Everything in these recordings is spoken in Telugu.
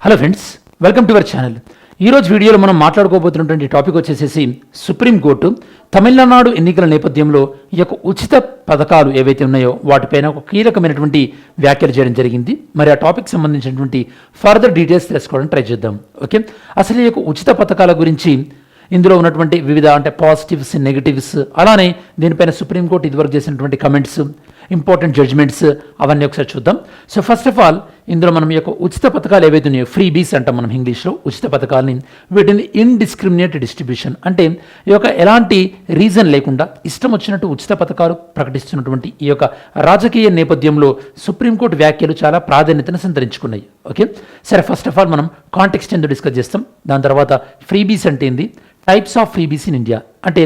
Hello friends, welcome to our channel. ఈరోజు వీడియోలో మనం మాట్లాడుకోబోతున్నటువంటి టాపిక్ వచ్చేసేసి సుప్రీంకోర్టు తమిళనాడు ఎన్నికల నేపథ్యంలో ఈ యొక్క ఉచిత పథకాలు ఏవైతే ఉన్నాయో వాటిపైన ఒక కీలకమైనటువంటి వ్యాఖ్యలు చేయడం జరిగింది. మరి ఆ టాపిక్ సంబంధించినటువంటి ఫర్దర్ డీటెయిల్స్ తెలుసుకోవడానికి ట్రై చేద్దాం. ఓకే, అసలు ఈ యొక్క ఉచిత పథకాల గురించి ఇందులో ఉన్నటువంటి వివిధ పాజిటివ్స్, నెగిటివ్స్, అలానే దీనిపైన సుప్రీంకోర్టు ఇదివరకు చేసినటువంటి కమెంట్స్, ఇంపార్టెంట్ జడ్జ్మెంట్స్ అవన్నీ ఒకసారి చూద్దాం. సో ఫస్ట్ ఆఫ్ ఆల్ ఇందులో మనం ఈ యొక్క ఉచిత పథకాలు ఏవైతే ఉన్నాయో, ఫ్రీబీస్ అంటాం మనం ఇంగ్లీష్లో ఉచిత పథకాలని, వీటిని ఇండిస్క్రిమినేట్ డిస్ట్రిబ్యూషన్ అంటే ఈ యొక్క ఎలాంటి రీజన్ లేకుండా ఇష్టం వచ్చినట్టు ఉచిత పథకాలు ప్రకటిస్తున్నటువంటి ఈ యొక్క రాజకీయ నేపథ్యంలో సుప్రీంకోర్టు వ్యాఖ్యలు చాలా ప్రాధాన్యతను సంతరించుకున్నాయి. ఓకే, సరే ఫస్ట్ ఆఫ్ ఆల్ మనం కాంటెక్స్ట్ ఎందుకు డిస్కస్ చేస్తాం. దాని తర్వాత ఫ్రీబీస్ అంటే ఏంది, types of freebies in India అంటే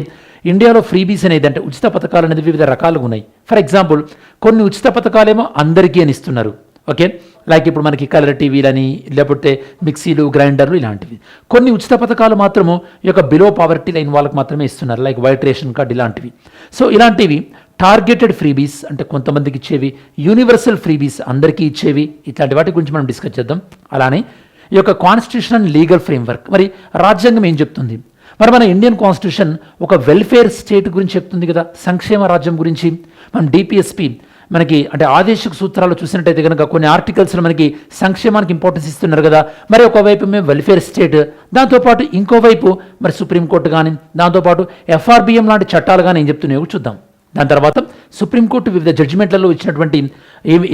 ఇండియాలో ఫ్రీబీస్ అనేది అంటే ఉచిత పథకాలు అనేది వివిధ రకాలుగా ఉన్నాయి. ఫర్ ఎగ్జాంపుల్ కొన్ని ఉచిత పథకాలేమో అందరికీ అని ఇస్తున్నారు. ఓకే, లైక్ ఇప్పుడు మనకి కలర్ టీవీలని, లేకపోతే మిక్సీలు, గ్రైండర్లు ఇలాంటివి. కొన్ని ఉచిత పథకాలు మాత్రము ఈ యొక్క బిలో పావర్టీ లైన్ వాళ్ళకి మాత్రమే ఇస్తున్నారు, లైక్ వైట్ రేషన్ కార్డ్ ఇలాంటివి. సో ఇలాంటివి టార్గెటెడ్ ఫ్రీబీస్ అంటే కొంతమందికి ఇచ్చేవి, యూనివర్సల్ ఫ్రీబీస్ అందరికీ ఇచ్చేవి, ఇట్లాంటి వాటి గురించి మనం డిస్కస్ చేద్దాం. అలానే ఈ యొక్క కాన్స్టిట్యూషన్ అండ్ లీగల్ ఫ్రేమ్వర్క్, మరి రాజ్యాంగం ఏం చెప్తుంది? మరి మన ఇండియన్ కాన్స్టిట్యూషన్ ఒక వెల్ఫేర్ స్టేట్ గురించి చెప్తుంది కదా, సంక్షేమ రాజ్యం గురించి. మనం డిపిఎస్పి మనకి అంటే ఆదేశిక సూత్రాలు చూసినట్టయితే కనుక కొన్ని ఆర్టికల్స్లో మనకి సంక్షేమానికి ఇంపార్టెన్స్ ఇస్తున్నారు కదా. మరి ఒకవైపు మేము వెల్ఫేర్ స్టేట్, దాంతోపాటు ఇంకోవైపు మరి సుప్రీంకోర్టు కానీ, దాంతోపాటు ఎఫ్ఆర్బిఎం లాంటి చట్టాలు కానీ ఏం చెప్తున్నాయో చూద్దాం. దాని తర్వాత సుప్రీంకోర్టు వివిధ జడ్జిమెంట్లలో ఇచ్చినటువంటి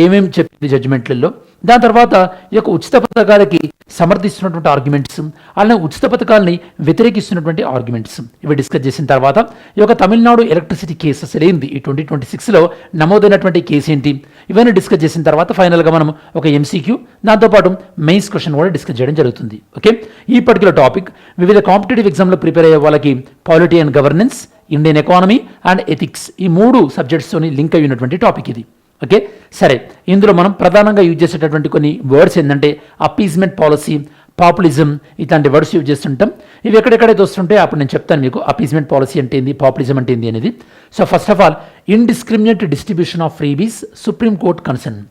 ఏమేమి చెప్పింది జడ్జిమెంట్లలో, దాని తర్వాత ఈ యొక్క ఉచిత పథకాలకి సమర్థిస్తున్నటువంటి ఆర్గ్యుమెంట్స్, అలానే ఉచిత పథకాలని వ్యతిరేకిస్తున్నటువంటి ఆర్గ్యుమెంట్స్ ఇవి డిస్కస్ చేసిన తర్వాత ఈ యొక్క తమిళనాడు ఎలక్ట్రిసిటీ కేసు అసలు ఏంది, ఈ 2026లో నమోదైనటువంటి కేసు ఏంటి, ఇవన్నీ డిస్కస్ చేసిన తర్వాత ఫైనల్గా మనం ఒక ఎంసీక్యూ, దాంతోపాటు మెయిన్స్ క్వశ్చన్ కూడా డిస్కస్ చేయడం జరుగుతుంది. ఓకే, ఈ పర్టికులర్ టాపిక్ వివిధ కాంపిటేటివ్ ఎగ్జామ్లో ప్రిపేర్ అయ్యే వాళ్ళకి polity and governance, Indian economy and ethics, ఈ 3 సబ్జెక్ట్స్తోని లింక్ అయినటువంటి టాపిక్ ఇది. ఓకే, సరే ఇందులో మనం ప్రధానంగా యూజ్ చేసేటటువంటి కొన్ని వర్డ్స్ ఏంటంటే అపీజ్మెంట్ పాలసీ, పాపులిజం, ఇట్లాంటి వర్డ్స్ యూజ్ చేస్తుంటాం. ఇవి ఎక్కడెక్కడైతే వస్తుంటే అప్పుడు నేను చెప్తాను మీకు అపీజ్మెంట్ పాలసీ అంటే ఏంది, పాపులిజం అంటే ఏంది అనేది. So first of all indiscriminate distribution of freebies, supreme court concern.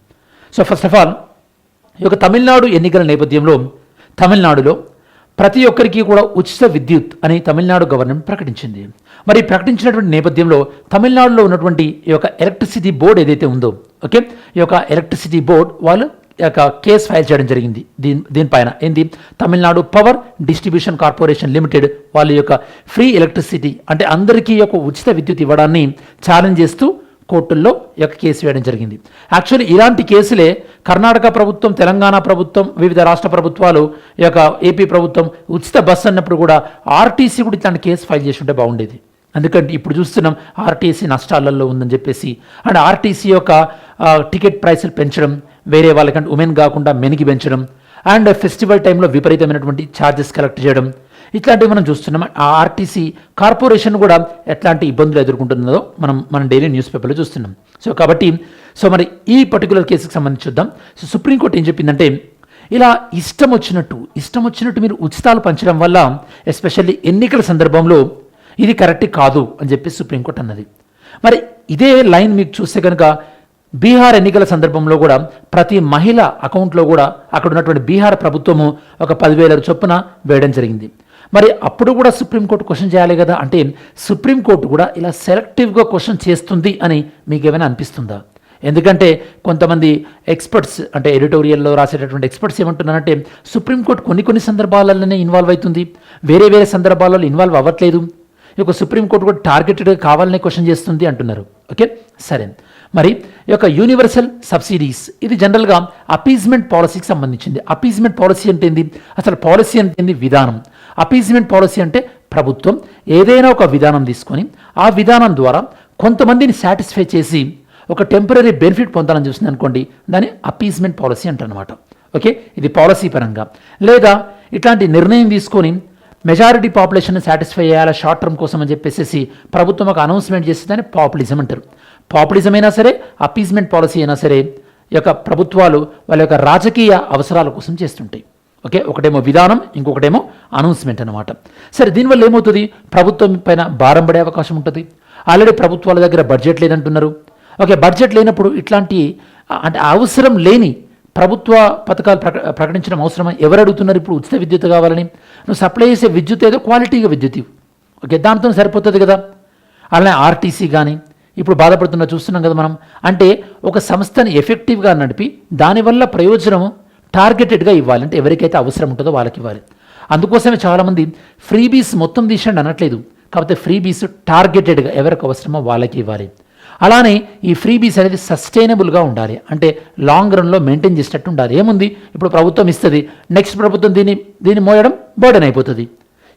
So first of all ఈ యొక్క తమిళనాడు ఎన్నికల నేపథ్యంలో తమిళనాడులో ప్రతి ఒక్కరికి కూడా ఉచిత విద్యుత్ అని తమిళనాడు గవర్నమెంట్ ప్రకటించింది. మరి ప్రకటించినటువంటి నేపథ్యంలో తమిళనాడులో ఉన్నటువంటి ఈ యొక్క ఎలక్ట్రిసిటీ బోర్డు ఏదైతే ఉందో, ఓకే, ఈ యొక్క ఎలక్ట్రిసిటీ బోర్డు వాళ్ళు ఈ యొక్క కేసు ఫైల్ చేయడం జరిగింది. దీనిపైన ఏంది, Tamil Nadu power distribution corporation limited వాళ్ళ యొక్క ఫ్రీ ఎలక్ట్రిసిటీ అంటే అందరికీ యొక్క ఉచిత విద్యుత్ ఇవ్వడాన్ని ఛాలెంజ్ చేస్తూ కోర్టుల్లో ఈ యొక్క కేసు వేయడం జరిగింది. యాక్చువల్లీ ఇలాంటి కేసులే కర్ణాటక ప్రభుత్వం, తెలంగాణ ప్రభుత్వం, వివిధ రాష్ట్ర ప్రభుత్వాలు, ఈ యొక్క ఏపీ ప్రభుత్వం ఉచిత బస్సు అన్నప్పుడు కూడా ఆర్టీసీ కూడా ఇట్లాంటి కేసు ఫైల్ చేసి ఉంటే బాగుండేది. ఎందుకంటే ఇప్పుడు చూస్తున్నాం ఆర్టీసీ నష్టాలలో ఉందని చెప్పేసి, అండ్ ఆర్టీసీ యొక్క టికెట్ ప్రైసులు పెంచడం, వేరే వాళ్ళకంటే ఉమెన్ కాకుండా మెన్కి పెంచడం, అండ్ ఫెస్టివల్ టైంలో విపరీతమైనటువంటి ఛార్జెస్ కలెక్ట్ చేయడం, ఇట్లాంటివి మనం చూస్తున్నాం. ఆ ఆర్టీసీ కార్పొరేషన్ కూడా ఎట్లాంటి ఇబ్బందులు ఎదుర్కొంటుందో మనం డైలీ న్యూస్ పేపర్లో చూస్తున్నాం. సో కాబట్టి మరి ఈ పర్టికులర్ కేసుకి సంబంధించి చూద్దాం. సో సుప్రీంకోర్టు ఏం చెప్పిందంటే, ఇలా ఇష్టం వచ్చినట్టు మీరు ఉచితాలు పంచడం వల్ల ఎస్పెషల్లీ ఎన్నికల సందర్భంలో ఇది కరెక్ట్ కాదు అని చెప్పి సుప్రీంకోర్టు అన్నది. మరి ఇదే లైన్ మీకు చూస్తే కనుక బీహార్ ఎన్నికల సందర్భంలో కూడా ప్రతి మహిళ అకౌంట్లో కూడా అక్కడ ఉన్నటువంటి బీహార్ ప్రభుత్వము ఒక 10,000 చొప్పున వేయడం జరిగింది. మరి అప్పుడు కూడా సుప్రీంకోర్టు క్వశ్చన్ చేయాలి కదా, అంటే సుప్రీంకోర్టు కూడా ఇలా సెలెక్టివ్గా క్వశ్చన్ చేస్తుంది అని మీకు ఏమైనా అనిపిస్తుందా? ఎందుకంటే కొంతమంది ఎక్స్పర్ట్స్ అంటే ఎడిటోరియల్లో రాసేటటువంటి ఎక్స్పర్ట్స్ ఏమంటున్నారంటే సుప్రీంకోర్టు కొన్ని సందర్భాలలోనే ఇన్వాల్వ్ అవుతుంది, వేరే సందర్భాలలో ఇన్వాల్వ్ అవ్వట్లేదు, ఈ యొక్క సుప్రీంకోర్టు కూడా టార్గెటెడ్గా కావాలనే క్వశ్చన్ చేస్తుంది అంటున్నారు. ఓకే, సరే మరి ఈ యొక్క యూనివర్సల్ సబ్సిడీస్ ఇది జనరల్గా అపీజ్మెంట్ పాలసీకి సంబంధించింది. అపీజ్మెంట్ పాలసీ అంటే ఏంది, అసలు పాలసీ అంటే ఏంది, విధానం. అపీజ్మెంట్ పాలసీ అంటే ప్రభుత్వం ఏదైనా ఒక విధానం తీసుకొని ఆ విధానం ద్వారా కొంతమందిని సాటిస్ఫై చేసి ఒక టెంపరీ బెనిఫిట్ పొందాలని చూస్తుంది అనుకోండి, దాన్ని అపీజ్మెంట్ పాలసీ అంటారనమాట. ఓకే, ఇది పాలసీ పరంగా. లేదా ఇట్లాంటి నిర్ణయం తీసుకొని మెజారిటీ పాపులేషన్ సాటిస్ఫై చేయాలా షార్ట్ టర్మ్ కోసం అని చెప్పేసి ప్రభుత్వం ఒక అనౌన్స్మెంట్ చేస్తే దాన్ని పాపులిజం అంటారు. పాపులిజం అయినా సరే, అపీజ్మెంట్ పాలసీ అయినా సరే ఈ యొక్క ప్రభుత్వాలు వాళ్ళ యొక్క రాజకీయ అవసరాల కోసం చేస్తుంటాయి. ఓకే, ఒకటేమో విధానం, ఇంకొకటేమో అనౌన్స్మెంట్ అనమాట. సరే దీనివల్ల ఏమవుతుంది, ప్రభుత్వం పైన భారం పడే అవకాశం ఉంటుంది. ఆల్రెడీ ప్రభుత్వాల దగ్గర బడ్జెట్ లేదంటున్నారు. ఓకే, బడ్జెట్ లేనప్పుడు ఇట్లాంటి అంటే అవసరం లేని ప్రభుత్వ పథకాలు ప్రకటించడం అవసరమా? ఎవరు అడుగుతున్నారు ఇప్పుడు ఉచిత విద్యుత్ కావాలని? నువ్వు సప్లై చేసే విద్యుత్ ఏదో క్వాలిటీగా విద్యుత్ ఇవ్వు. ఓకే, దాంతో సరిపోతుంది కదా. అలానే ఆర్టీసీ కానీ ఇప్పుడు బాధపడుతున్నా చూస్తున్నాం కదా మనం. అంటే ఒక సంస్థని ఎఫెక్టివ్గా నడిపి దానివల్ల ప్రయోజనం టార్గెటెడ్గా ఇవ్వాలి. అంటే ఎవరికైతే అవసరం ఉంటుందో వాళ్ళకి ఇవ్వాలి. అందుకోసమే చాలామంది ఫ్రీబీస్ మొత్తం తీసండి అనట్లేదు, కాకపోతే ఫ్రీబీస్ టార్గెటెడ్గా ఎవరికి అవసరమో వాళ్ళకి ఇవ్వాలి. అలానే ఈ ఫ్రీబీస్ అనేది సస్టైనబుల్గా ఉండాలి, అంటే లాంగ్ రన్లో మెయింటైన్ చేసేటట్టు ఉండాలి. ఏముంది, ఇప్పుడు ప్రభుత్వం ఇస్తుంది, నెక్స్ట్ ప్రభుత్వం దీన్ని మోయడం బర్డెన్ అయిపోతుంది.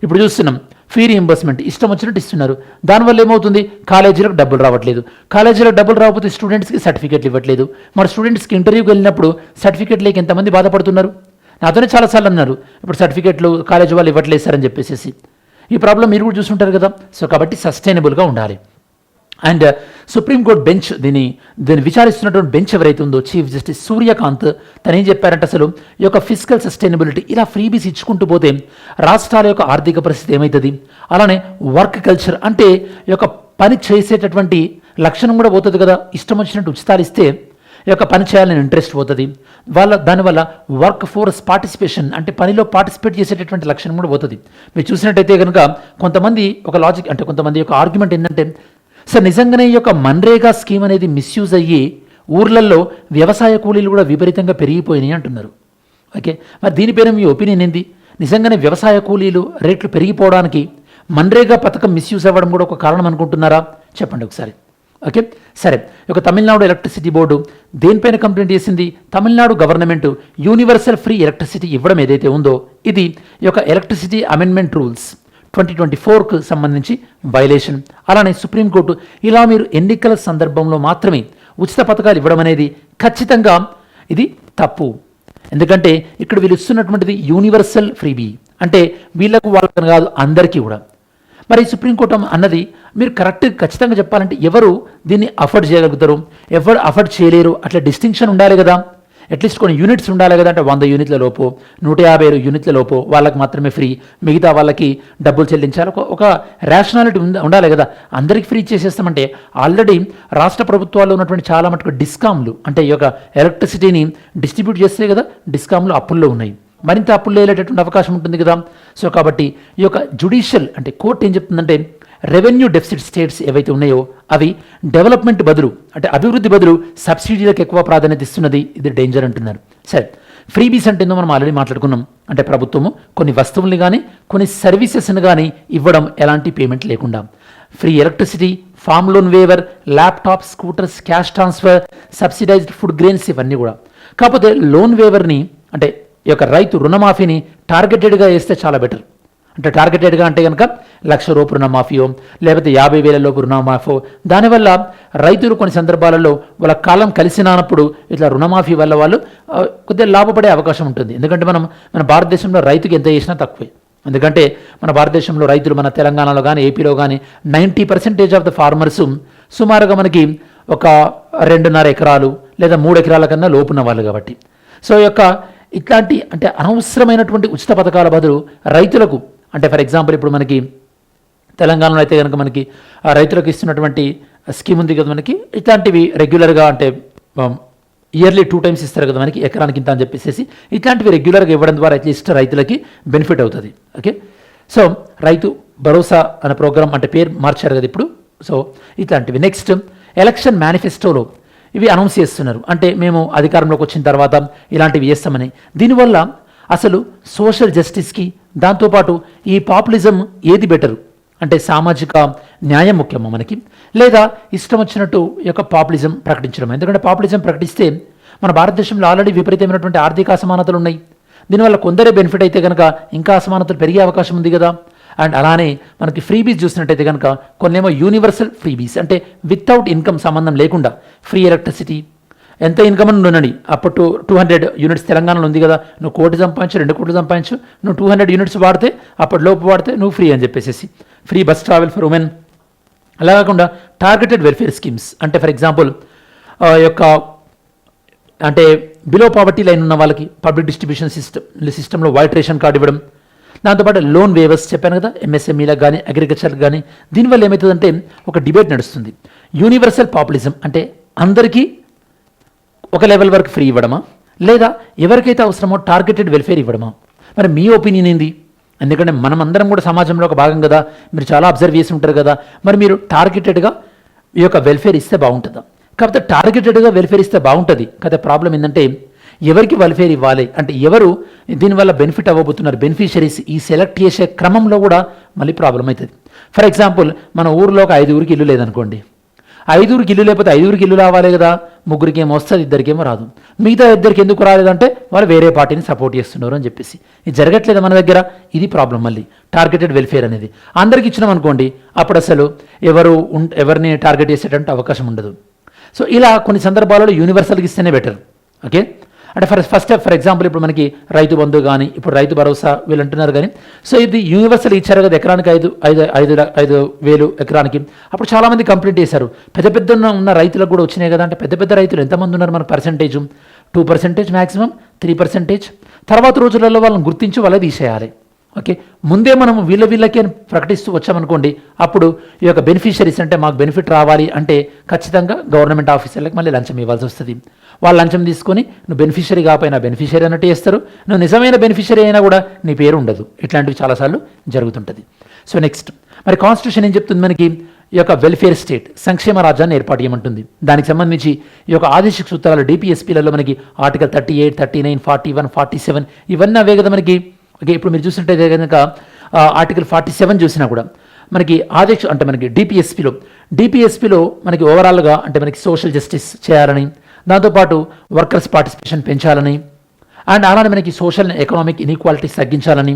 ఇప్పుడు చూస్తున్నాం ఫీ రీయింబర్స్మెంట్ ఇష్టం వచ్చినట్టు ఇస్తున్నారు. దానివల్ల ఏమవుతుంది, కాలేజీలకు డబ్బులు రావట్లేదు. కాలేజీలకు డబ్బులు రాకపోతే స్టూడెంట్స్కి సర్టిఫికేట్లు ఇవ్వట్లేదు. మరి స్టూడెంట్స్కి ఇంటర్వ్యూకి వెళ్ళినప్పుడు సర్టిఫికేట్ లేక ఎంతమంది బాధపడుతున్నారు. నాతోనే చాలాసార్లు అన్నారు, ఇప్పుడు సర్టిఫికేట్లు కాలేజీ వాళ్ళు ఇవ్వట్లేదు సార్ అని చెప్పేసి. ఈ ప్రాబ్లం మీరు కూడా చూసుంటారు కదా. సో కాబట్టి సస్టైనబుల్గా ఉండాలి. అండ్ సుప్రీంకోర్టు బెంచ్ దీన్ని విచారిస్తున్నటువంటి బెంచ్ ఎవరైతే ఉందో చీఫ్ జస్టిస్ సూర్యకాంత్ తను ఏం చెప్పారంటే, అసలు ఈ యొక్క ఫిజికల్ సస్టైనబిలిటీ ఇలా ఫ్రీబీస్ ఇచ్చుకుంటూ పోతే రాష్ట్రాల యొక్క ఆర్థిక పరిస్థితి ఏమవుతుంది, అలానే వర్క్ కల్చర్ అంటే ఈ యొక్క పని చేసేటటువంటి లక్షణం కూడా పోతుంది కదా. ఇష్టం వచ్చినట్టు ఉచితాలు ఇస్తే ఈ యొక్క పని చేయాలని ఇంట్రెస్ట్ పోతుంది. దానివల్ల వర్క్ ఫోర్స్ పార్టిసిపేషన్ అంటే పనిలో పార్టిసిపేట్ చేసేటటువంటి లక్షణం కూడా పోతుంది. మీరు చూసినట్టయితే కనుక కొంతమంది ఒక లాజిక్ అంటే కొంతమంది యొక్క ఆర్గ్యుమెంట్ ఏంటంటే, సార్ నిజంగానే ఈ యొక్క మన్రేగా స్కీమ్ అనేది మిస్యూజ్ అయ్యి ఊర్లలో వ్యవసాయ కూలీలు కూడా విపరీతంగా పెరిగిపోయినాయి అంటున్నారు. ఓకే, మరి దీనిపైన మీ ఒపీనియన్ ఏంది? నిజంగానే వ్యవసాయ కూలీలు రేట్లు పెరిగిపోవడానికి మన్రేగా పథకం మిస్యూజ్ అవ్వడం కూడా ఒక కారణం అనుకుంటున్నారా? చెప్పండి ఒకసారి. ఓకే, సరే. ఒక తమిళనాడు ఎలక్ట్రిసిటీ బోర్డు దేనిపైన కంప్లైంట్ చేసింది? Tamil Nadu government universal free electricity ఇవ్వడం ఏదైతే ఉందో ఇది ఈ యొక్క ఎలక్ట్రిసిటీ అమెండ్మెంట్ రూల్స్ 2024కు సంబంధించి వైలేషన్. అలానే సుప్రీంకోర్టు ఇలా మీరు ఎన్నికల సందర్భంలో మాత్రమే ఉచిత పథకాలు ఇవ్వడం అనేది ఖచ్చితంగా ఇది తప్పు. ఎందుకంటే ఇక్కడ వీళ్ళు ఇస్తున్నటువంటిది యూనివర్సల్ ఫ్రీబీ, అంటే వీళ్ళకు వాళ్ళకని కాదు అందరికీ కూడా. మరి సుప్రీంకోర్టు అన్నది మీరు ఖచ్చితంగా చెప్పాలంటే ఎవరు దీన్ని అఫోర్డ్ చేయగలుగుతారు, ఎవరు అఫోర్డ్ చేయలేరు, అట్లా డిస్టింక్షన్ ఉండాలి కదా. అట్లీస్ట్ కొన్ని యూనిట్స్ ఉండాలి కదా. అంటే 100 యూనిట్ల లోపు 150 యూనిట్ల లోపు వాళ్ళకి మాత్రమే ఫ్రీ, మిగతా వాళ్ళకి డబ్బులు చెల్లించాలి. ఒక రేషనాలిటీ ఉండాలి కదా. అందరికీ ఫ్రీ చేసేస్తామంటే ఆల్రెడీ రాష్ట్ర ప్రభుత్వాల్లో ఉన్నటువంటి చాలా మటుకు డిస్కామ్లు అంటే ఈ యొక్క ఎలక్ట్రిసిటీని డిస్ట్రిబ్యూట్ చేస్తే కదా డిస్కామ్లు అప్పుల్లో ఉన్నాయి, మరింత అప్పుల్లో వెళ్ళేటటువంటి అవకాశం ఉంటుంది కదా. సో కాబట్టి ఈ యొక్క జ్యుడిషియల్ అంటే కోర్టు ఏం చెప్తుందంటే, రెవెన్యూ డెఫిసిట్ స్టేట్స్ ఏవైతే ఉన్నాయో అవి డెవలప్మెంట్ బదులు అంటే అభివృద్ధి బదులు సబ్సిడీలకు ఎక్కువ ప్రాధాన్యత ఇస్తున్నది, ఇది డేంజర్ అంటున్నారు. సరే, ఫ్రీబీస్ అంటే మనం ఆల్రెడీ మాట్లాడుకున్నాం. అంటే ప్రభుత్వము కొన్ని వస్తువుల్ని కానీ కొన్ని సర్వీసెస్ని కానీ ఇవ్వడం ఎలాంటి పేమెంట్ లేకుండా. Free electricity, form loan waiver, laptop, scooters, cash transfer, subsidised food grains ఇవన్నీ కూడా. కాకపోతే లోన్ వేవర్ని అంటే ఈ యొక్క రైతు రుణమాఫీని టార్గెటెడ్గా వేస్తే చాలా బెటర్. అంటే టార్గెటెడ్గా అంటే కనుక 1,00,000 రూపాయలు రుణమాఫీయో లేకపోతే 50,000 లోపు రుణమాఫో, దానివల్ల రైతులు కొన్ని సందర్భాలలో వాళ్ళ కాలం కలిసినప్పుడు ఇట్లా రుణమాఫీ వల్ల వాళ్ళు కొద్దిగా లాభపడే అవకాశం ఉంటుంది. ఎందుకంటే మన భారతదేశంలో రైతుకి ఎంత చేసినా తక్కువే. ఎందుకంటే మన భారతదేశంలో రైతులు మన తెలంగాణలో కానీ ఏపీలో కానీ 90% ఆఫ్ ద ఫార్మర్స్ సుమారుగా మనకి ఒక 2.5 ఎకరాలు లేదా 3 ఎకరాల కన్నా లోపున్న వాళ్ళు కాబట్టి. సో యొక్క ఇట్లాంటి అంటే అనవసరమైనటువంటి ఉచిత పథకాల బదులు రైతులకు అంటే ఫర్ ఎగ్జాంపుల్ ఇప్పుడు మనకి తెలంగాణలో అయితే కనుక మనకి రైతులకు ఇస్తున్నటువంటి స్కీమ్ ఉంది కదా, మనకి ఇట్లాంటివి రెగ్యులర్గా అంటే ఇయర్లీ 2 times ఇస్తారు కదా మనకి ఎకరానికి ఇంత అని చెప్పేసి, ఇట్లాంటివి రెగ్యులర్గా ఇవ్వడం ద్వారా అట్లీస్ట్ రైతులకి బెనిఫిట్ అవుతుంది. ఓకే, సో రైతు భరోసా అనే ప్రోగ్రామ్ అంటే పేరు మార్చారు కదా ఇప్పుడు. సో ఇట్లాంటివి. నెక్స్ట్ ఎలక్షన్ మేనిఫెస్టోలో ఇవి అనౌన్స్ చేస్తున్నారు, అంటే మేము అధికారంలోకి వచ్చిన తర్వాత ఇలాంటివి చేస్తామని. దీనివల్ల అసలు సోషల్ జస్టిస్కి దాంతోపాటు ఈ పాపులిజం ఏది బెటరు అంటే సామాజిక న్యాయం ముఖ్యమా మనకి, లేదా ఇష్టం వచ్చినట్టు ఈ యొక్క పాపులిజం ప్రకటించడం? ఎందుకంటే పాపులిజం ప్రకటిస్తే మన భారతదేశంలో ఆల్రెడీ విపరీతమైనటువంటి ఆర్థిక అసమానతలు ఉన్నాయి. దీనివల్ల కొందరే బెనిఫిట్ అయితే కనుక ఇంకా అసమానతలు పెరిగే అవకాశం ఉంది కదా. అండ్ అలానే మనకి ఫ్రీబీస్ చూసినట్టయితే కనుక కొన్నేమో యూనివర్సల్ ఫ్రీబీస్ అంటే వితౌట్ ఇన్కమ్ సంబంధం లేకుండా ఫ్రీ ఎలక్ట్రిసిటీ. ఎంత ఇన్కమ్ అని ఉండండి, అప్పుడు 200 యూనిట్స్ తెలంగాణలో ఉంది కదా, నువ్వు 1 కోటి సంపాదించు 2 కోట్లు సంపాదించు, నువ్వు 200 యూనిట్స్ వాడితే అప్పటిలోపు వాడితే నువ్వు ఫ్రీ అని చెప్పేసి. Free bus travel for women. అలా కాకుండా టార్గెటెడ్ వెల్ఫేర్ స్కీమ్స్ అంటే ఫర్ ఎగ్జాంపుల్ యొక్క అంటే బిలో పావర్టీ లైన్ ఉన్న వాళ్ళకి పబ్లిక్ డిస్ట్రిబ్యూషన్ సిస్టంలో వైట్ రేషన్ కార్డు ఇవ్వడం. దాంతోపాటు లోన్ వేవర్స్ చెప్పాను కదా, ఎంఎస్ఎంఈలకు కానీ అగ్రికల్చర్కి కానీ. దీనివల్ల ఏమవుతుందంటే ఒక డిబేట్ నడుస్తుంది. యూనివర్సల్ పాపులిజం అంటే అందరికీ ఒక లెవెల్ వరకు ఫ్రీ ఇవ్వడమా, లేదా ఎవరికైతే అవసరమో టార్గెటెడ్ వెల్ఫేర్ ఇవ్వడమా? మరి మీ ఒపీనియన్ ఏంది? ఎందుకంటే మనం అందరం కూడా సమాజంలో ఒక భాగం కదా, మీరు చాలా అబ్జర్వ్ చేసి ఉంటారు కదా. మరి మీరు టార్గెటెడ్గా ఈ యొక్క వెల్ఫేర్ ఇస్తే బాగుంటుందా? కాకపోతే టార్గెటెడ్గా వెల్ఫేర్ ఇస్తే బాగుంటుంది కదా. ప్రాబ్లం ఏంటంటే ఎవరికి వెల్ఫేర్ ఇవ్వాలి అంటే ఎవరు దీనివల్ల బెనిఫిట్ అవ్వబోతున్నారు, బెనిఫిషరీస్, ఈ సెలెక్ట్ చేసే క్రమంలో కూడా మళ్ళీ ప్రాబ్లం అవుతుంది. ఫర్ ఎగ్జాంపుల్ మన ఊరిలో ఒక 5 ఇల్లు లేదనుకోండి, 5 ఇల్లు లేకపోతే 5 ఇల్లు రావాలి కదా, 3 ఏమో వస్తుంది, 2 రాదు. మిగతా 2 ఎందుకు రాలేదంటే వాళ్ళు వేరే పార్టీని సపోర్ట్ చేస్తున్నారు అని చెప్పేసి. ఇది జరగట్లేదు మన దగ్గర, ఇది ప్రాబ్లం. మళ్ళీ టార్గెటెడ్ వెల్ఫేర్ అనేది అందరికి ఇచ్చినాం అనుకోండి, అప్పుడు అసలు ఎవరిని టార్గెట్ చేసేటంటే అవకాశం ఉండదు. సో ఇలా కొన్ని సందర్భాలలో యూనివర్సల్కి ఇస్తేనే బెటర్. ఓకే, అంటే ఫర్ ఎగ్జాంపుల్ ఇప్పుడు మనకి రైతు బంధు కానీ, ఇప్పుడు రైతు భరోసా వీళ్ళు అంటున్నారు కానీ, సో ఇది యూనివర్సల్ ఇచ్చారు కదా, ఎకరానికి 5,000 ఎకరానికి. అప్పుడు చాలామంది కంప్లైంట్ చేశారు, పెద్ద ఉన్న రైతులకు కూడా వచ్చినాయి కదా. అంటే పెద్ద రైతులు ఎంతమంది ఉన్నారు? మన పర్సెంటేజ్ 2% మ్యాక్సిమం, 3%. తర్వాత రోజులలో వాళ్ళని గుర్తించి వాళ్ళే తీసేయాలి. ఓకే, ముందే మనం వీళ్ళకే ప్రకటిస్తూ వచ్చామనుకోండి, అప్పుడు ఈ యొక్క బెనిఫిషరీస్ అంటే మాకు బెనిఫిట్ రావాలి అంటే ఖచ్చితంగా గవర్నమెంట్ ఆఫీసర్లకు మళ్ళీ లంచం ఇవ్వాల్సి వస్తుంది. వాళ్ళు లంచం తీసుకొని నువ్వు బెనిఫిషరీ కాకపోయినా బెనిఫిషరీ అన్నట్టు చేస్తారు, నువ్వు నిజమైన బెనిఫిషరీ అయినా కూడా నీ పేరు ఉండదు. ఇట్లాంటివి చాలాసార్లు జరుగుతుంటుంది. సో నెక్స్ట్ మరి కాన్స్టిట్యూషన్ ఏం చెప్తుంది మనకి? ఈ యొక్క వెల్ఫేర్ స్టేట్, సంక్షేమ రాజ్యాన్ని ఏర్పాటు చేయమంటుంది. దానికి సంబంధించి ఈ యొక్క ఆదేశిక సూత్రాలు డిపిఎస్పీలలో మనకి ఆర్టికల్ 38, 39, 41, 47 ఇవన్నీ అవే కదా మనకి. ఓకే, ఇప్పుడు మీరు చూసినట్టయితే కనుక ఆర్టికల్ 47 చూసినా కూడా మనకి అంటే మనకి డిపిఎస్పిలో మనకి ఓవరాల్గా అంటే మనకి సోషల్ జస్టిస్ చేయాలని, దాంతోపాటు వర్కర్స్ పార్టిసిపేషన్ పెంచాలని, అండ్ అలానే మనకి సోషల్ ఎకనామిక్ ఇన్ఈక్వాలిటీస్ తగ్గించాలని,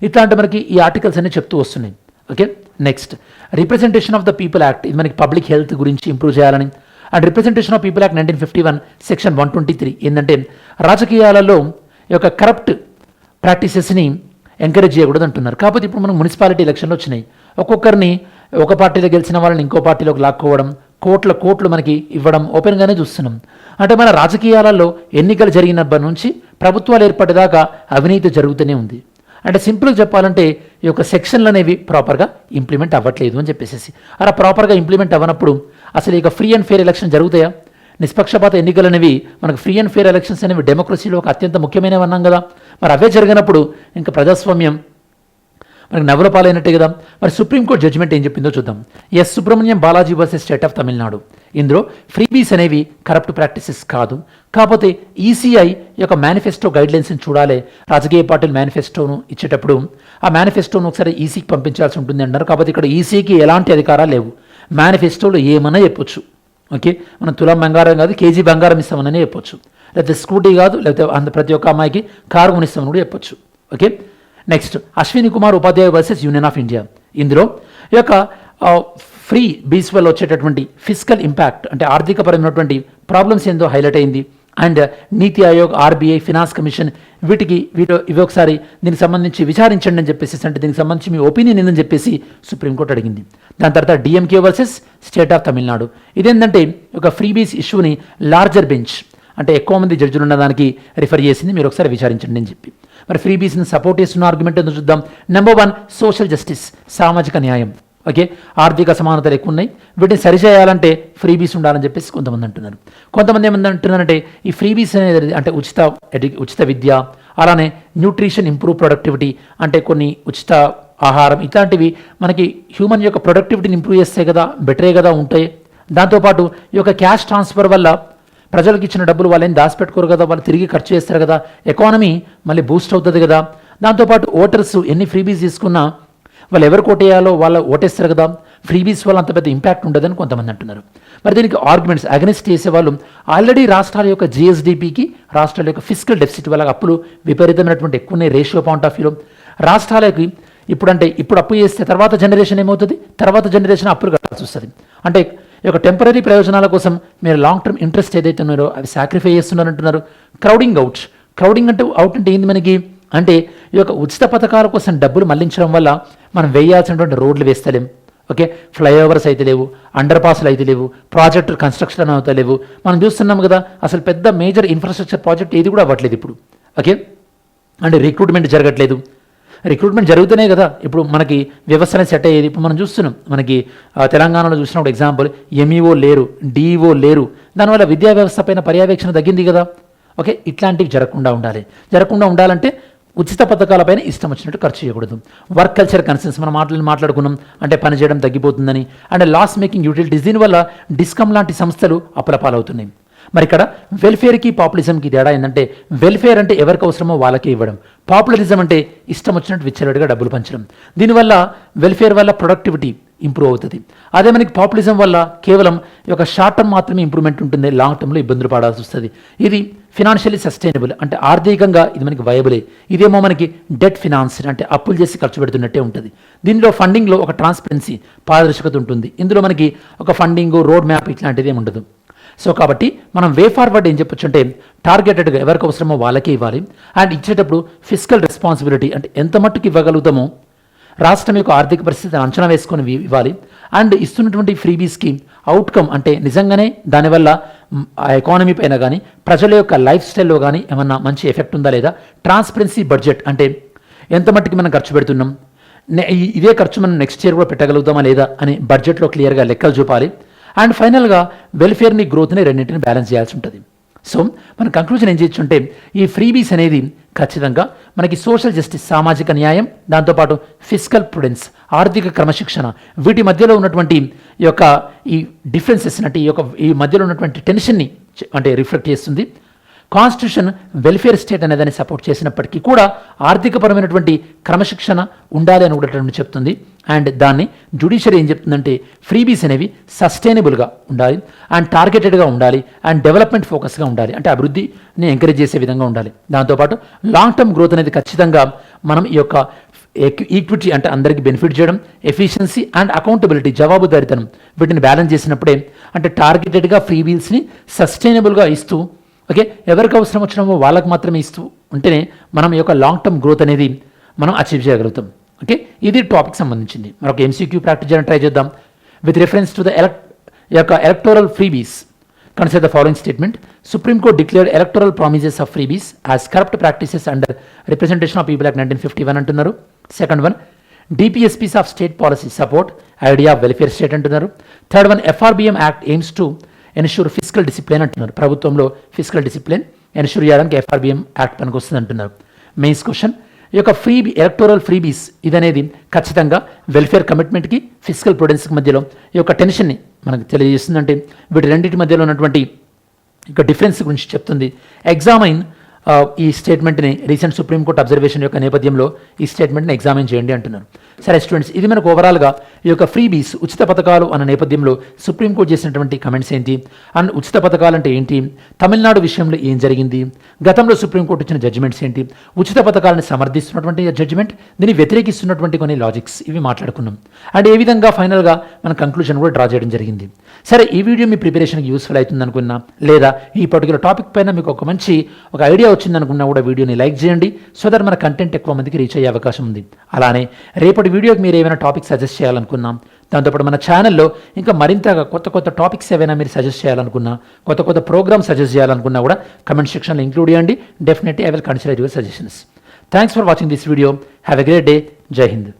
ఇట్లాంటి మనకి ఈ ఆర్టికల్స్ అన్ని చెప్తూ వస్తున్నాయి. Okay, next representation of the people act, ఇది మనకి పబ్లిక్ హెల్త్ గురించి ఇంప్రూవ్ చేయాలని. And representation of people act 1951 section 123 ఏంటంటే రాజకీయాలలో ఈ యొక్క కరప్ట్ ప్రాక్టీసెస్ని ఎంకరేజ్ చేయకూడదు అంటున్నారు. కాకపోతే ఇప్పుడు మనం మున్సిపాలిటీ ఎలక్షన్లు వచ్చినాయి, ఒక్కొక్కరిని ఒక పార్టీలో గెలిచిన వాళ్ళని ఇంకో పార్టీలోకి లాక్కోవడం, కోట్లు మనకి ఇవ్వడం ఓపెన్గానే చూస్తున్నాం. అంటే మన రాజకీయాలలో ఎన్నికలు జరిగినప్పటి నుంచి ప్రభుత్వాలు ఏర్పడేదాకా అవినీతి జరుగుతూనే ఉంది. అంటే సింపుల్గా చెప్పాలంటే ఈ యొక్క సెక్షన్లు అనేవి ప్రాపర్గా ఇంప్లిమెంట్ అవ్వట్లేదు అని చెప్పేసి. అలా ప్రాపర్గా ఇంప్లిమెంట్ అవ్వనప్పుడు అసలు ఇక ఫ్రీ అండ్ ఫెయిర్ ఎలక్షన్ జరుగుతాయా? నిష్పక్షపాత ఎన్నికలు అనేవి మనకు ఫ్రీ అండ్ ఫెయిర్ ఎలక్షన్స్ అనేవి డెమోక్రసీలో ఒక అత్యంత ముఖ్యమైనవి అన్నాం కదా. మరి అవే జరిగినప్పుడు ఇంకా ప్రజాస్వామ్యం మనకి నవ్వుల పాలైనట్టే కదా. మరి సుప్రీంకోర్టు జడ్జిమెంట్ ఏం చెప్పిందో చూద్దాం. S Subramaniam Balaji versus state of Tamil Nadu. ఇందులో ఫ్రీబీస్ అనేవి కరప్ట్ ప్రాక్టీసెస్ కాదు, కాకపోతే ఈసీఐ యొక్క మేనిఫెస్టో గైడ్లైన్స్ని చూడాలి. రాజకీయ పార్టీలు మేనిఫెస్టోను ఇచ్చేటప్పుడు ఆ మేనిఫెస్టోను ఒకసారి ఈసీకి పంపించాల్సి ఉంటుంది అంటారు. కాకపోతే ఇక్కడ ఈసీకి ఎలాంటి అధికారాలు లేవు, మేనిఫెస్టోలో ఏమన్నా చెప్పొచ్చు. ఓకే, మనం తులం బంగారం కాదు కేజీ బంగారం ఇస్తామని చెప్పొచ్చు, లేకపోతే స్కూటీ కాదు లేకపోతే ప్రతి ఒక్క అమ్మాయికి కారు కొనిస్తామని కూడా చెప్పొచ్చు. Okay, next Ashwini Kumar Upadhyaya versus union of India. ఇందులో ఈ యొక్క ఫ్రీ బీస్ వల్ల వచ్చేటటువంటి ఫిజికల్ ఇంపాక్ట్ అంటే ఆర్థికపరమైనటువంటి ప్రాబ్లమ్స్ ఏందో హైలైట్ అయింది. And NITI Aayog, RBI, finance commission ఇవి ఒకసారి దీనికి సంబంధించి విచారించండి అని చెప్పేసి, అంటే దీనికి సంబంధించి మీ ఒపీనియన్ ఏందని చెప్పేసి సుప్రీంకోర్టు అడిగింది. దాని తర్వాత DMK versus state of Tamil Nadu. ఇదేంటంటే ఒక ఫ్రీబీస్ ఇష్యూని లార్జర్ బెంచ్ అంటే ఎక్కువ మంది జడ్జిలు ఉన్న దానికి రిఫర్ చేసింది, మీరు ఒకసారి విచారించండి అని చెప్పి. మరి ఫ్రీబీస్ని సపోర్ట్ చేస్తున్న ఆర్గ్యుమెంట్ ఏంటో చూద్దాం. నెంబర్ 1 సోషల్ జస్టిస్, సామాజిక న్యాయం. ఓకే, ఆర్థిక సమానతలు ఎక్కువ ఉన్నాయి, వీటిని సరిచేయాలంటే ఫ్రీబీస్ ఉండాలని చెప్పేసి కొంతమంది అంటున్నారు. కొంతమంది ఏమంటున్నారంటే ఈ ఫ్రీబీస్ అనేది అంటే ఉచిత విద్య, అలానే న్యూట్రిషన్ ఇంప్రూవ్ ప్రొడక్టివిటీ అంటే కొన్ని ఉచిత ఆహారం, ఇట్లాంటివి మనకి హ్యూమన్ యొక్క ప్రొడక్టివిటీని ఇంప్రూవ్ చేస్తే కదా, బెటరే కదా ఉంటాయి. దాంతోపాటు ఈ యొక్క క్యాష్ ట్రాన్స్ఫర్ వల్ల ప్రజలకు ఇచ్చిన డబ్బులు వాళ్ళు ఏం దాచిపెట్టుకోరు కదా, వాళ్ళు తిరిగి ఖర్చు చేస్తారు కదా, ఎకానమీ మళ్ళీ బూస్ట్ అవుతుంది కదా. దాంతోపాటు ఓటర్స్ ఎన్ని ఫ్రీబీస్ తీసుకున్నా వాళ్ళు ఎవరు ఓటేయాలో వాళ్ళు ఓటేస్తారు కదా, ఫ్రీబీస్ వల్ల అంత పెద్ద ఇంపాక్ట్ ఉండదని కొంతమంది అంటున్నారు. మరి దీనికి ఆర్గ్యుమెంట్స్ అగెనిస్ట్ చేసేవాళ్ళు ఆల్రెడీ రాష్ట్రాల యొక్క జిఎస్డిపికి రాష్ట్రాల యొక్క ఫిజికల్ డెఫిసిట్ వల్ల అప్పులు విపరీతమైనటువంటి ఎక్కువ ఉన్నాయి రేషియో పాయింట్ ఆఫ్ వ్యూలో. రాష్ట్రాలకి ఇప్పుడు అప్పు చేస్తే తర్వాత జనరేషన్ ఏమవుతుంది, తర్వాత జనరేషన్ అప్పులు కట్టాల్సి వస్తుంది. అంటే ఈ యొక్క టెంపరీ ప్రయోజనాల కోసం మీరు లాంగ్ టర్మ్ ఇంట్రెస్ట్ ఏదైతే ఉన్నారో అవి సాక్రిఫై చేస్తున్నారంటున్నారు. క్రౌడింగ్ అంటే ఏంది మనకి అంటే ఈ యొక్క ఉచిత పథకాల కోసం డబ్బులు మళ్లించడం వల్ల మనం వేయాల్సినటువంటి రోడ్లు వేస్తలేం. ఓకే, ఫ్లైఓవర్స్ అయితే లేవు, అండర్ పాస్లు అయితే లేవు, ప్రాజెక్టు కన్స్ట్రక్షన్ అవుతా లేవు. మనం చూస్తున్నాం కదా, అసలు పెద్ద మేజర్ ఇన్ఫ్రాస్ట్రక్చర్ ప్రాజెక్ట్ ఏది కూడా అవ్వట్లేదు ఇప్పుడు. ఓకే, అంటే రిక్రూట్మెంట్ జరగట్లేదు. రిక్రూట్మెంట్ జరుగుతూనే కదా ఇప్పుడు మనకి వ్యవస్థనే సెట్ అయ్యేది. ఇప్పుడు మనం చూస్తున్నాం, మనకి తెలంగాణలో చూసినప్పుడు ఎగ్జాంపుల్ ఎంఈఓ లేరు, డిఈఓ లేరు, దానివల్ల విద్యా వ్యవస్థ పైన పర్యవేక్షణ తగ్గింది కదా. ఓకే, ఇట్లాంటివి జరగకుండా ఉండాలంటే ఉచిత పథకాలపైన ఇష్టం వచ్చినట్టు ఖర్చు చేయకూడదు. వర్క్ కల్చర్ కన్సర్న్స్ మనం మాట్లాడుకున్నాం, అంటే పని చేయడం తగ్గిపోతుందని, అండ్ లాస్ మేకింగ్ యూటిలిటీస్, దీనివల్ల డిస్కమ్ లాంటి సంస్థలు అప్పులపాలవుతున్నాయి. మరి ఇక్కడ వెల్ఫేర్కి పాపులిజంకి తేడా ఏంటంటే, వెల్ఫేర్ అంటే ఎవరికి అవసరమో వాళ్ళకే ఇవ్వడం, పాపులరిజం అంటే ఇష్టం వచ్చినట్టు విచ్చలవిడిగా డబ్బులు పంచడం. దీనివల్ల వెల్ఫేర్ వల్ల ప్రొడక్టివిటీ ఇంప్రూవ్ అవుతుంది. అదే మనకి పాపులిజం వల్ల కేవలం ఒక షార్ట్ టర్మ్ మాత్రమే ఇంప్రూవ్మెంట్ ఉంటుంది, లాంగ్ టర్మ్లో ఇబ్బందులు పడాల్సి వస్తుంది. ఇది ఫినాన్షియలీ సస్టైనబుల్, అంటే ఆర్థికంగా ఇది మనకి వయబులే. ఇదేమో మనకి డెట్ ఫినాన్స్, అంటే అప్పులు చేసి ఖర్చు పెడుతున్నట్టే ఉంటుంది. దీనిలో ఫండింగ్లో ఒక ట్రాన్స్పరెన్సీ, పారదర్శకత ఉంటుంది. ఇందులో మనకి ఒక ఫండింగ్, రోడ్ మ్యాప్ ఇట్లాంటిది ఏమి ఉండదు. సో కాబట్టి మనం వే ఫార్వర్డ్ ఏం చెప్పొచ్చు అంటే, టార్గెటెడ్గా ఎవరికి అవసరమో వాళ్ళకే ఇవ్వాలి. అండ్ ఇచ్చేటప్పుడు ఫిజికల్ రెస్పాన్సిబిలిటీ, అంటే ఎంత మట్టుకు ఇవ్వగలుగుతామో రాష్ట్రం యొక్క ఆర్థిక పరిస్థితిని అంచనా వేసుకొని ఇవ్వాలి. అండ్ ఇస్తున్నటువంటి ఫ్రీబీస్కి అవుట్కమ్, అంటే నిజంగానే దానివల్ల ఆ ఎకానమీ పైన కానీ ప్రజల యొక్క లైఫ్ స్టైల్లో కానీ ఏమన్నా మంచి ఎఫెక్ట్ ఉందా లేదా. ట్రాన్స్పరెన్సీ బడ్జెట్, అంటే ఎంత మట్టుకు మనం ఖర్చు పెడుతున్నాం, ఇదే ఖర్చు మనం నెక్స్ట్ ఇయర్ కూడా పెట్టగలుగుతామా లేదా అని బడ్జెట్లో క్లియర్గా లెక్కలు చూపాలి. అండ్ ఫైనల్గా వెల్ఫేర్ని, గ్రోత్ని రెండింటిని బ్యాలెన్స్ చేయాల్సి ఉంటుంది. సో మన కంక్లూజన్ ఏం చేయొచ్చు అంటే, ఈ ఫ్రీబీస్ అనేది ఖచ్చితంగా మనకి సోషల్ జస్టిస్, సామాజిక న్యాయం, దాంతోపాటు ఫిజికల్ ప్రుడెన్స్, ఆర్థిక క్రమశిక్షణ, వీటి మధ్యలో ఉన్నటువంటి ఈ డిఫరెన్సెస్, అంటే ఈ మధ్యలో ఉన్నటువంటి టెన్షన్ని అంటే రిఫ్లెక్ట్ చేస్తుంది. కాన్స్టిట్యూషన్ వెల్ఫేర్ స్టేట్ అనేదాన్ని సపోర్ట్ చేసినప్పటికీ కూడా ఆర్థికపరమైనటువంటి క్రమశిక్షణ ఉండాలి అని కూడా చెప్తుంది. అండ్ దాన్ని జ్యుడిషియరీ ఏం చెప్తుందంటే, ఫ్రీబీస్ అనేవి సస్టైనబుల్గా ఉండాలి, అండ్ టార్గెటెడ్గా ఉండాలి, అండ్ డెవలప్మెంట్ ఫోకస్గా ఉండాలి, అంటే అభివృద్ధిని ఎంకరేజ్ చేసే విధంగా ఉండాలి. దాంతోపాటు లాంగ్ టర్మ్ గ్రోత్ అనేది ఖచ్చితంగా మనం ఈ యొక్క ఈక్విటీ, అంటే అందరికీ బెనిఫిట్ చేయడం, ఎఫిషియన్సీ అండ్ అకౌంటబిలిటీ, జవాబుదారితనం, వీటిని బ్యాలెన్స్ చేసినప్పుడే, అంటే టార్గెటెడ్గా ఫ్రీబీల్స్ని సస్టైనబుల్గా ఇస్తూ, ఓకే, ఎవరికి అవసరం వచ్చినామో వాళ్ళకి మాత్రమే ఇస్తూ ఉంటేనే మనం ఈ యొక్క లాంగ్ టర్మ్ గ్రోత్ అనేది మనం అచీవ్ చేయగలుగుతాం. ఓకే, ఇది టాపిక్ సంబంధించింది. మరొక MCQ ప్రాక్టీస్ చేయడం ట్రై చేద్దాం. With reference to the electoral freebies, consider the following statement. Supreme court declared electoral promises of freebies as corrupt practices under representation of people act 1951 అంటున్నారు. Second one, DPSPs of state policy support idea of welfare state అంటున్నారు. Third one, FRBM act aims to ensure physical discipline అంటున్నారు. ప్రభుత్వంలో ఫిజికల్ డిసిప్లిన్ ఎన్ష్యూర్ చేయడానికి FRBM యాక్ట్ పనికి వస్తుంది అంటున్నారు. మెయిన్స్ క్వశ్చన్, ఈ యొక్క ఎలక్టోరల్ ఫ్రీబీస్ ఇదనేది ఖచ్చితంగా వెల్ఫేర్ కమిట్మెంట్కి, ఫిజికల్ ప్రుడెన్స్కి మధ్యలో ఈ యొక్క టెన్షన్ని మనకు తెలియజేస్తుందంటే, వీటి రెండింటి మధ్యలో ఉన్నటువంటి ఇక డిఫరెన్స్ గురించి చెప్తుంది. ఎగ్జామైన్ ఈ స్టేట్మెంట్ని రీసెంట్ సుప్రీంకోర్టు అబ్జర్వేషన్ యొక్క నేపథ్యంలో ఈ స్టేట్మెంట్ని ఎగ్జామిన్ చేయండి అంటున్నారు. సరే స్టూడెంట్స్, ఇది మనకు ఓవరాల్గా ఈ యొక్క ఫ్రీబీస్, ఉచిత పథకాలు అన్న నేపథ్యంలో సుప్రీంకోర్టు చేసినటువంటి కమెంట్స్ ఏంటి, అండ్ ఉచిత పథకాలు అంటే ఏంటి, తమిళనాడు విషయంలో ఏం జరిగింది, గతంలో సుప్రీంకోర్టు ఇచ్చిన జడ్జిమెంట్స్ ఏంటి, ఉచిత పథకాలను సమర్థిస్తున్నటువంటి జడ్జిమెంట్, దీన్ని వ్యతిరేకిస్తున్నటువంటి కొన్ని లాజిక్స్, ఇవి మాట్లాడుకున్నాం. అండ్ ఏ విధంగా ఫైనల్గా మన కంక్లూజన్ కూడా డ్రా చేయడం జరిగింది. సరే, ఈ వీడియో మీ ప్రిపరేషన్కి యూస్ఫుల్ అవుతుంది అనుకున్నా, లేదా ఈ పర్టికులర్ టాపిక్ పైన మీకు ఒక మంచి ఐడియా వచ్చిందనుకున్నా కూడా వీడియోని లైక్ చేయండి, సో దట్ మన కంటెంట్ ఎక్కువ మందికి రీచ్ అయ్యే అవకాశం ఉంది. అలానే రేపటి వీడియోకి మీరు ఏమైనా టాపిక్ సజెస్ట్ చేయాలనుకున్నాం, దాంతోపాటు మన ఛానల్లో ఇంకా మరింతగా కొత్త టాపిక్స్ ఏవైనా మీరు సజెస్ట్ చేయాలనుకున్నా, కొత్త ప్రోగ్రామ్ సజెస్ట్ చేయాలనుకున్నా కూడా కమెంట్ సెక్షన్లో ఇంక్లూడ్ చేయండి. Definitely I will consider your suggestions. Thanks for watching this video. Have a great day. జై హింద్.